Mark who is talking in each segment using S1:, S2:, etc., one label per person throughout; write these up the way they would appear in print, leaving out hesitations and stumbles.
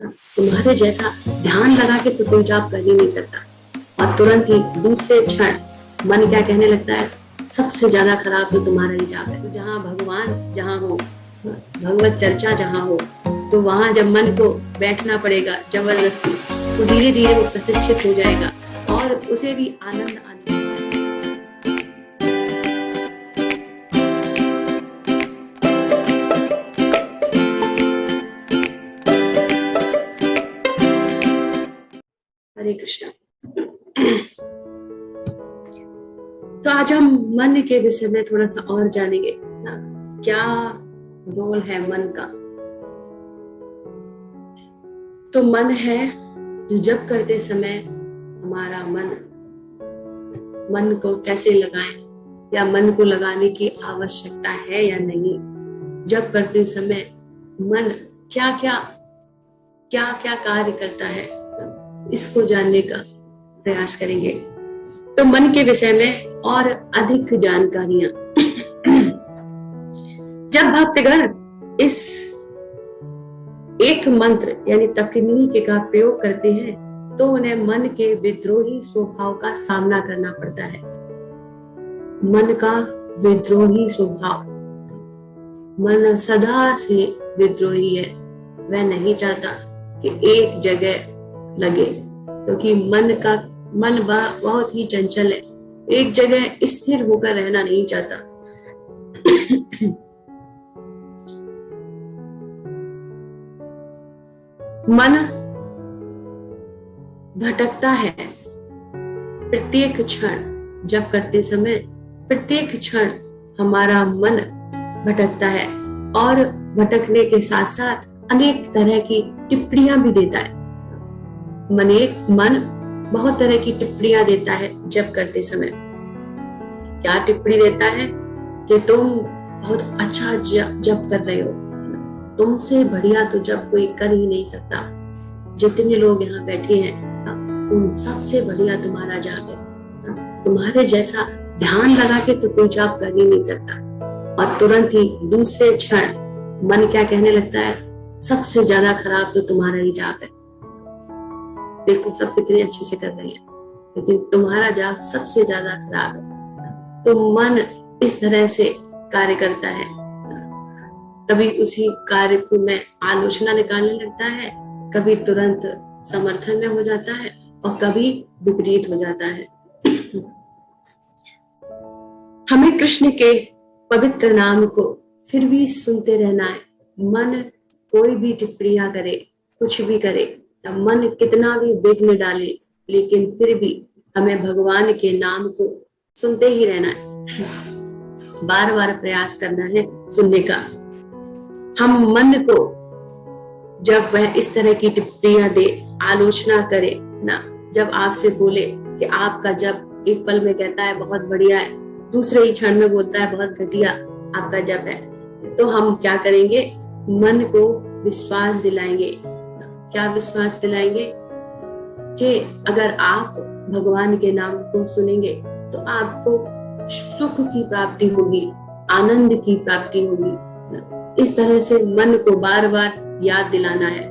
S1: तुम्हारे जैसा ध्यान लगा के तो कोई जॉब कर ही नहीं सकता। और तुरंत ही दूसरे क्षण मन क्या कहने लगता है, सबसे ज्यादा खराब तो तुम्हारा ही जॉब है। तो जहाँ भगवान जहाँ हो, भगवत चर्चा जहाँ हो, तो वहां जब मन को बैठना पड़ेगा जबरदस्ती, तो धीरे धीरे वो प्रशिक्षित हो जाएगा और उसे भी आनंद आने। हरे कृष्णा। तो आज हम मन के विषय में थोड़ा सा और जानेंगे ना, क्या रोल है मन का। तो मन है जो जप करते समय हमारा मन को कैसे लगाएं, या मन को लगाने की आवश्यकता है या नहीं। जप करते समय मन क्या क्या कार्य करता है, इसको जानने का प्रयास करेंगे। तो मन के विषय में और अधिक जानकारियां जब भक्तगण इस एक मंत्र यानी तकनीक का प्रयोग करते हैं, तो उन्हें मन के विद्रोही स्वभाव का सामना करना पड़ता है। मन का विद्रोही स्वभाव, मन सदा से विद्रोही है। वह नहीं चाहता कि एक जगह लगे, क्योंकि मन बहुत ही चंचल है, एक जगह स्थिर होकर रहना नहीं चाहता। मन भटकता है प्रत्येक क्षण। जब करते समय प्रत्येक क्षण हमारा मन भटकता है, और भटकने के साथ साथ अनेक तरह की टिप्पणियां भी देता है। मन बहुत तरह की टिप्पणियां देता है जब करते समय। क्या टिप्पणी देता है कि तुम बहुत अच्छा जप कर रहे हो, तुमसे बढ़िया तो जब कोई कर ही नहीं सकता। जितने लोग यहाँ बैठे हैं उन सबसे बढ़िया तुम्हारा जाप है। तुम्हारे जैसा ध्यान लगा के तो कोई जाप कर ही नहीं सकता। और तुरंत ही दूसरे क्षण मन क्या कहने लगता है, सबसे ज्यादा खराब तो तुम्हारा ही जाप है। देखो सब कितने अच्छे से कर रहे हैं, लेकिन तुम्हारा जाप सबसे ज्यादा खराब है। तो मन इस तरह से कार्य करता है। कभी उसी कार्य को में आलोचना निकालने लगता है, कभी तुरंत समर्थन में हो जाता है, और कभी विपरीत हो जाता है। हमें कृष्ण के पवित्र नाम को फिर भी सुनते रहना है। मन कोई भी टिप्पणियां करे, कुछ भी करे, मन कितना भी विघ्न डाले, लेकिन फिर भी हमें भगवान के नाम को सुनते ही रहना है। बार बार प्रयास करना है सुनने का। हम मन को जब वह इस तरह की टिप्पणियां दे, आलोचना करे ना, जब आपसे बोले कि आपका जप एक पल में कहता है बहुत बढ़िया है, दूसरे ही क्षण में बोलता है बहुत घटिया आपका जप है, तो हम क्या करेंगे, मन को विश्वास दिलाएंगे। क्या विश्वास दिलाएंगे कि अगर आप भगवान के नाम को सुनेंगे तो आपको सुख की प्राप्ति होगी, आनंद की प्राप्ति होगी। इस तरह से मन को बार बार याद दिलाना है।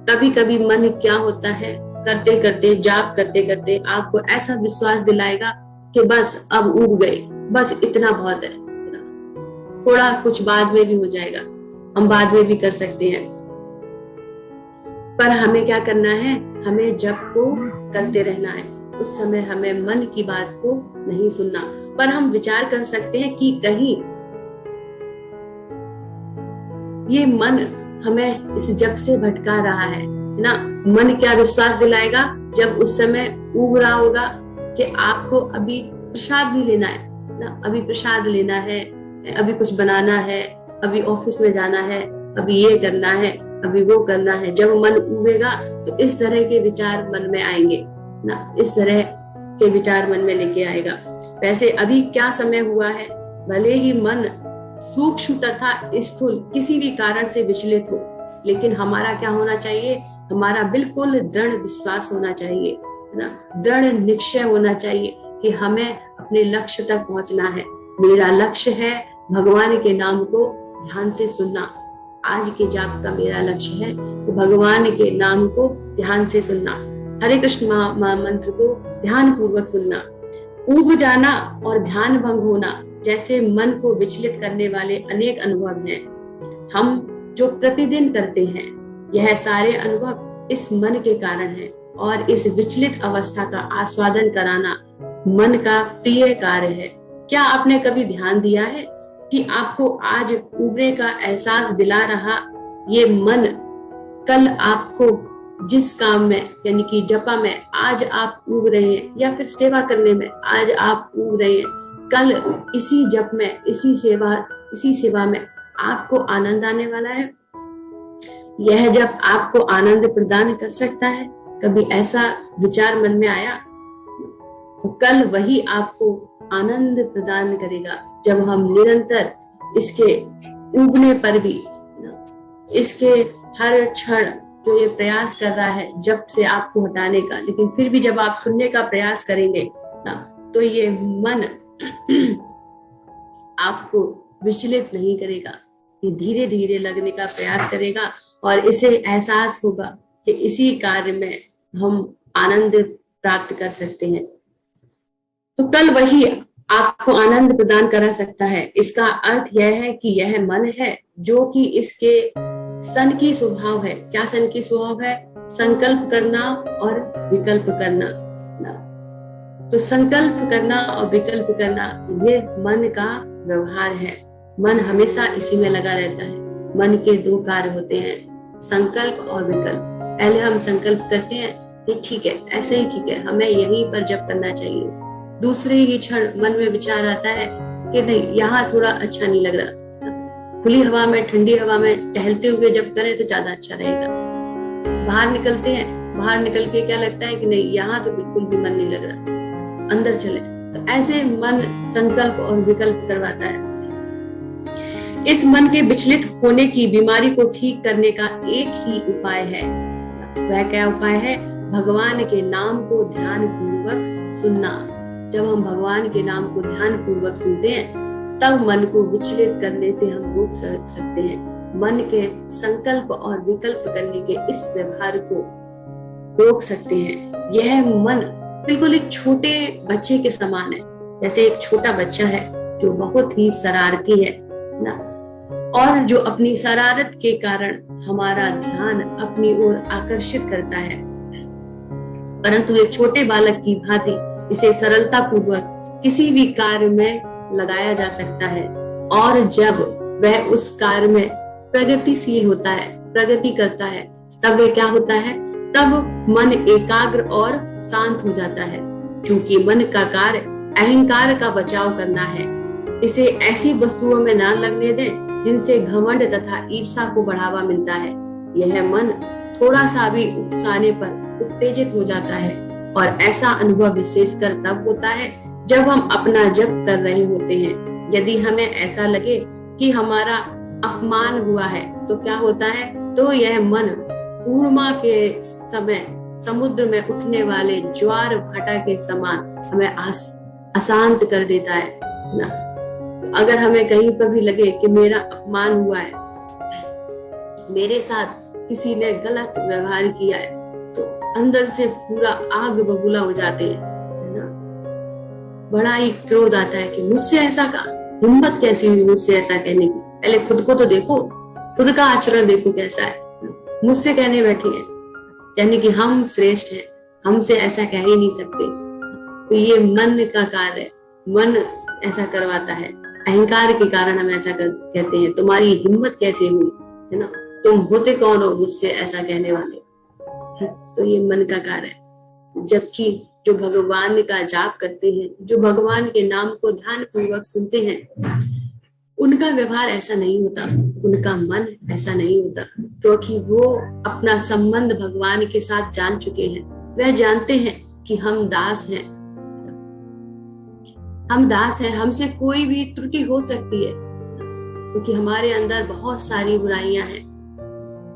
S1: कभी कभी मन क्या होता है, करते करते जाप करते करते आपको ऐसा विश्वास दिलाएगा कि बस अब उब गए, बस इतना बहुत है, थोड़ा कुछ बाद में भी हो जाएगा, हम बाद में भी कर सकते हैं। पर हमें क्या करना है, हमें जप को करते रहना है। उस समय हमें मन की बात को नहीं सुनना, पर हम विचार कर सकते हैं कि कहीं ये मन हमें इस जप से भटका रहा है ना। मन क्या विश्वास दिलाएगा, जब उस समय उब रहा होगा कि आपको अभी प्रसाद भी लेना है ना, अभी प्रसाद लेना है, अभी कुछ बनाना है, अभी ऑफिस में जाना है, अभी ये करना है, अभी वो करना है। जब मन उबेगा तो इस तरह के विचार मन में आएंगे ना, इस तरह के विचार मन में लेके आएगा। वैसे अभी क्या समय हुआ है, भले ही मन सूक्ष्म तथा स्थूल किसी भी कारण से विचलित हो, लेकिन हमारा क्या होना चाहिए, हमारा बिल्कुल दृढ़ विश्वास होना चाहिए ना, दृढ़ निश्चय होना चाहिए कि हमें अपने लक्ष्य तक पहुंचना है। मेरा लक्ष्य है भगवान के नाम को ध्यान से सुनना, आज के जाप का मेरा लक्ष्य है कि भगवान के नाम को ध्यान से सुनना, हरे कृष्ण मंत्र को ध्यान पूर्वक सुनना। ऊब जाना और ध्यान भंग होना जैसे मन को विचलित करने वाले अनेक अनुभव हैं। हम जो प्रतिदिन करते हैं यह सारे अनुभव इस मन के कारण है, और इस विचलित अवस्था का आस्वादन कराना मन का प्रिय कार्य है। क्या आपने कभी ध्यान दिया है कि आपको आज उबरे का एहसास दिला रहा ये मन कल आपको जिस काम में यानी कि जपा में आज आप उब रहे हैं, या फिर सेवा करने में आज आप उब रहे हैं, कल इसी जप में इसी सेवा में आपको आनंद आने वाला है। यह जप आपको आनंद प्रदान कर सकता है। कभी ऐसा विचार मन में आया? तो कल वही आपको आनंद प्रदान करेगा जब हम निरंतर इसके उगने पर भी, इसके हर क्षण जो ये प्रयास कर रहा है जब से आपको हटाने का, लेकिन फिर भी जब आप सुनने का प्रयास करेंगे ना, तो ये मन आपको विचलित नहीं करेगा, ये धीरे धीरे लगने का प्रयास करेगा, और इसे एहसास होगा कि इसी कार्य में हम आनंद प्राप्त कर सकते हैं। तो कल वही आपको आनंद प्रदान करा सकता है। इसका अर्थ यह है कि यह मन है जो कि इसके सन की स्वभाव है। क्या सन की स्वभाव है? संकल्प करना और विकल्प करना। तो संकल्प करना और विकल्प करना ये मन का व्यवहार है। मन हमेशा इसी में लगा रहता है। मन के दो कार्य होते हैं, संकल्प और विकल्प। पहले हम संकल्प करते हैं कि ठीक है, ऐसे ही ठीक है, हमें यहीं पर जप करना चाहिए। दूसरे ही क्षण मन में विचार आता है कि नहीं, यहाँ थोड़ा अच्छा नहीं लग रहा, खुली हवा में, ठंडी हवा में टहलते हुए जब करें तो ज्यादा अच्छा रहेगा। बाहर निकलते हैं, बाहर निकल के क्या लगता है कि नहीं, यहाँ तो बिल्कुल भी मन नहीं लग रहा, अंदर चले। तो ऐसे मन संकल्प और विकल्प करवाता है। इस मन के विचलित होने की बीमारी को ठीक करने का एक ही उपाय है। वह क्या उपाय है? भगवान के नाम को ध्यान पूर्वक सुनना। जब हम भगवान के नाम को ध्यान पूर्वक सुनते हैं तब मन को विचलित करने से हम रोक सकते हैं। मन के संकल्प और विकल्प करने के इस व्यवहार को रोक सकते हैं। यह मन बिल्कुल एक छोटे बच्चे के समान है। जैसे एक छोटा बच्चा है जो बहुत ही शरारती है ना, और जो अपनी शरारत के कारण हमारा ध्यान अपनी ओर आकर्षित करता है, परंतु एक छोटे बालक की भांति इसे सरलता पूर्वक किसी भी कार्य में लगाया जा सकता है। और जब वह उस कार्य में प्रगतिशील होता है, प्रगति करता है, तब वह क्या होता है? तब मन एकाग्र और शांत हो जाता है। चूंकि मन का कार्य अहंकार का बचाव करना है, इसे ऐसी वस्तुओं में ना लगने दें जिनसे घमंड तथा ईर्ष्या को बढ़ावा मिलता है। यह मन थोड़ा सा भी उकसाने पर उत्तेजित हो जाता है, और ऐसा अनुभव विशेषकर तब होता है जब हम अपना जप कर रहे होते हैं। यदि हमें ऐसा लगे कि हमारा अपमान हुआ है तो क्या होता है? तो यह मन पूर्णिमा के समय समुद्र में उठने वाले ज्वार भाटा के समान हमें अशांत कर देता है ना। तो अगर हमें कहीं पर भी लगे कि मेरा अपमान हुआ है, मेरे साथ किसी ने गलत व्यवहार किया है, तो अंदर से पूरा आग बबूला हो जाते हैं, है ना। बड़ा ही क्रोध आता है कि मुझसे ऐसा कहा, हिम्मत कैसी हुई मुझसे ऐसा कहने की। पहले खुद को तो देखो, खुद का आचरण देखो कैसा है। मुझसे कहने बैठी है, यानी कि हम श्रेष्ठ हैं, हमसे ऐसा कह ही नहीं सकते। तो ये मन का कार्य है, मन ऐसा करवाता है। अहंकार के कारण हम ऐसा कहते हैं, तुम्हारी हिम्मत कैसे हुई, है ना, तुम होते कौन हो मुझसे ऐसा कहने वाले। तो ये मन का कार्य है। जबकि जो भगवान का जाप करते हैं, जो भगवान के नाम को ध्यान पूर्वक सुनते हैं, उनका व्यवहार ऐसा नहीं होता, उनका मन ऐसा नहीं होता, क्योंकि वो अपना संबंध भगवान के साथ जान चुके हैं। वह जानते हैं कि हम दास हैं, हम दास हैं, हमसे कोई भी त्रुटि हो सकती है, क्योंकि हमारे अंदर बहुत सारी बुराइयां हैं।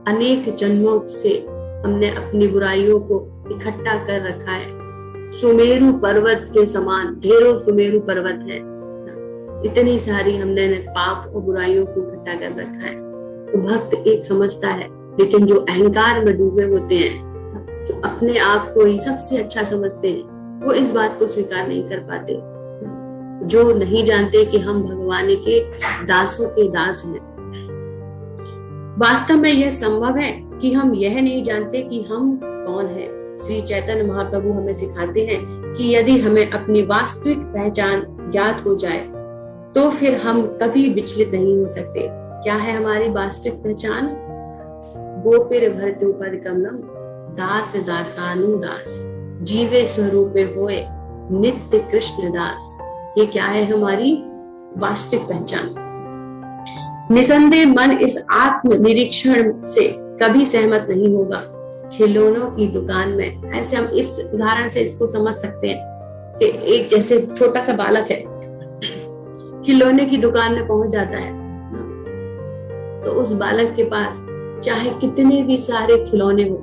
S1: अनेक जन्मों से हमने अपनी बुराइयों को इकट्ठा कर रखा है। सुमेरु पर्वत के समान ढेरों सुमेरु पर्वत है, इतनी सारी हमने पाप और बुराइयों को इकट्ठा कर रखा है। तो भक्त एक समझता है, लेकिन जो अहंकार में डूबे होते हैं, जो अपने आप को ही सबसे अच्छा समझते हैं, वो इस बात को स्वीकार नहीं कर पाते। जो नहीं जानते कि हम भगवान के दासों के दास हैं। वास्तव में यह संभव है कि हम यह नहीं जानते कि हम कौन हैं। श्री चैतन्य महाप्रभु हमें सिखाते हैं कि यदि हमें अपनी वास्तविक पहचान ज्ञात हो जाए तो फिर हम कभी विचलित नहीं हो सकते। क्या है हमारी वास्तविक पहचान? गोपिर भरतु पद कमलम दास दासानुदास जीवे स्वरूपे होए नित्य कृष्ण दास। ये क्या है हमारी वास्तविक पहचान? निसंदेह मन इस आत्म निरीक्षण से कभी सहमत नहीं होगा। खिलौनों की दुकान में, ऐसे हम इस उदाहरण से इसको समझ सकते हैं कि एक जैसे छोटा सा बालक है, खिलौने की दुकान में पहुंच जाता है, तो उस बालक के पास चाहे कितने भी सारे खिलौने हो,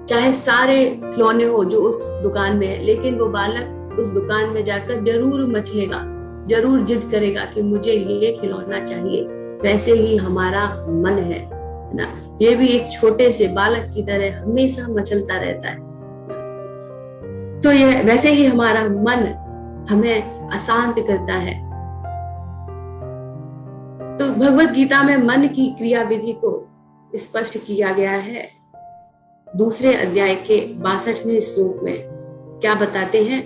S1: चाहे सारे खिलौने हो जो उस दुकान में है, लेकिन वो बालक उस दुकान में जाकर जरूर मचलेगा, जरूर जिद करेगा कि मुझे ये खिलौना चाहिए। वैसे ही हमारा मन है ना, ये भी एक छोटे से बालक की तरह हमेशा मचलता रहता है। तो यह वैसे ही हमारा मन हमें अशांत करता है। तो भगवत गीता में मन की क्रिया विधि को स्पष्ट किया गया है। दूसरे अध्याय के 62वें श्लोक में क्या बताते हैं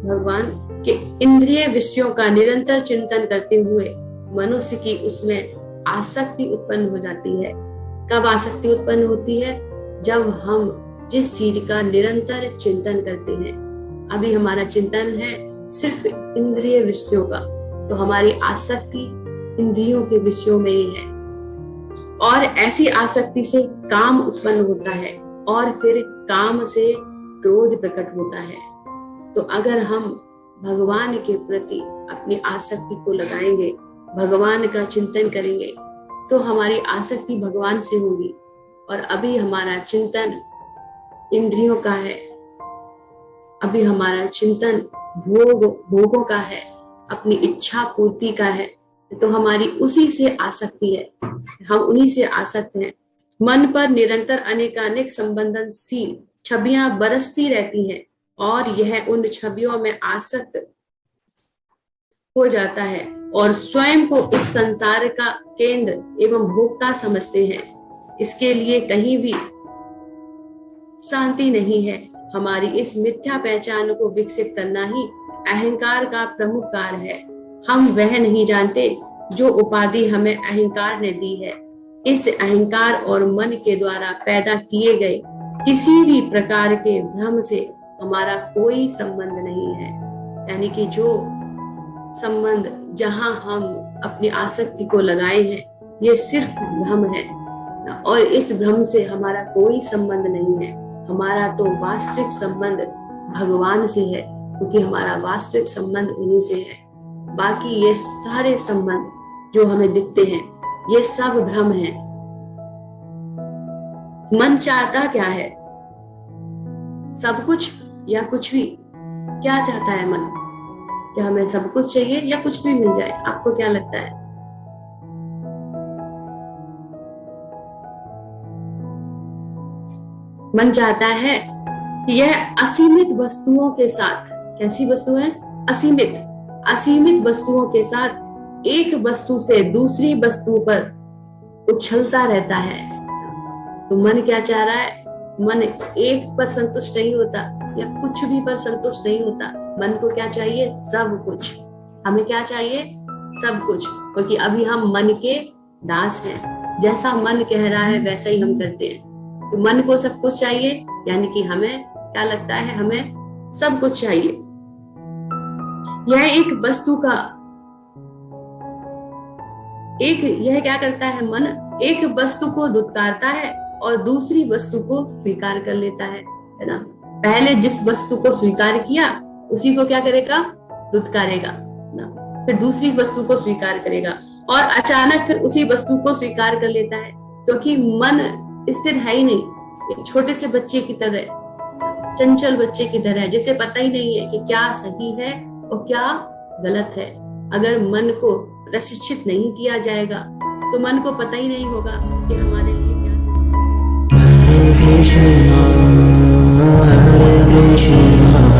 S1: भगवान कि इंद्रिय विषयों का निरंतर चिंतन करते हुए मनुष्य की उसमें आसक्ति उत्पन्न हो जाती है। कब आसक्ति उत्पन्न होती है? जब हम जिस चीज का निरंतर चिंतन करते हैं। अभी हमारा चिंतन है सिर्फ इंद्रिय विषयों का, तो हमारी आसक्ति इंद्रियों के विषयों में ही है, और ऐसी आसक्ति से काम उत्पन्न होता है और फिर काम से क्रोध प्रकट होता है। तो अगर हम भगवान के प्रति अपनी आसक्ति को लगाएंगे, भगवान का चिंतन करेंगे, तो हमारी आसक्ति भगवान से होगी। और अभी हमारा चिंतन इंद्रियों का है, अभी हमारा चिंतन भोगों का है, अपनी इच्छा पूर्ति का है, तो हमारी उसी से आसक्ति है, हम उन्हीं से आसक्त हैं। मन पर निरंतर अनेकानेक संबंधनशील छवियां बरसती रहती हैं और यह उन छवियों में आसक्त हो जाता है और स्वयं को इस संसार का केंद्र एवं भोक्ता समझते हैं। इसके लिए कहीं भी शांति नहीं है। हमारी इस मिथ्या पहचान को विकसित करना ही अहंकार का प्रमुख कार्य है। हम वह नहीं जानते जो उपाधि हमें अहंकार ने दी है। इस अहंकार और मन के द्वारा पैदा किए गए किसी भी प्रकार के भ्रम से हमारा कोई संबंध नहीं है। यानी कि जो संबंध जहां हम अपनी आसक्ति को लगाए हैं, ये सिर्फ भ्रम है और इस भ्रम से हमारा कोई संबंध नहीं है। हमारा तो वास्तविक संबंध भगवान से है, क्योंकि हमारा वास्तविक संबंध उन्हीं से है। बाकी ये सारे संबंध जो हमें दिखते हैं, ये सब भ्रम है। मन चाहता क्या है? सब कुछ या कुछ भी? क्या चाहता है मन? क्या हमें सब कुछ चाहिए या कुछ भी मिल जाए? आपको क्या लगता है? मन चाहता है कि यह असीमित वस्तुओं के साथ, कैसी वस्तुएं? असीमित वस्तुओं के साथ एक वस्तु से दूसरी वस्तु पर उछलता रहता है। तो मन क्या चाह रहा है? मन एक पर संतुष्ट नहीं होता या कुछ भी पर संतुष्ट नहीं होता। मन को क्या चाहिए? सब कुछ। हमें क्या चाहिए? सब कुछ, क्योंकि अभी हम मन के दास हैं। जैसा मन कह रहा है वैसा ही हम करते हैं। तो मन को सब कुछ चाहिए, यानी कि हमें क्या लगता है? हमें सब कुछ चाहिए। यह एक वस्तु का यह क्या करता है? मन एक वस्तु को दुत्कारता है और दूसरी वस्तु को स्वीकार कर लेता है ना। पहले जिस वस्तु को स्वीकार किया उसी को क्या करेगा? दुत्कारेगा ना। फिर दूसरी वस्तु को स्वीकार करेगा और अचानक फिर उसी वस्तु को स्वीकार कर लेता है, क्योंकि मन स्थिर है ही नहीं। एक छोटे से बच्चे की तरह, चंचल बच्चे की तरह, जिसे पता ही नहीं है कि क्या सही है और क्या गलत है। अगर मन को प्रशिक्षित नहीं किया जाएगा तो मन को पता ही नहीं होगा कि हमारे लिए क्या
S2: Hare Krishna, Hare Krishna.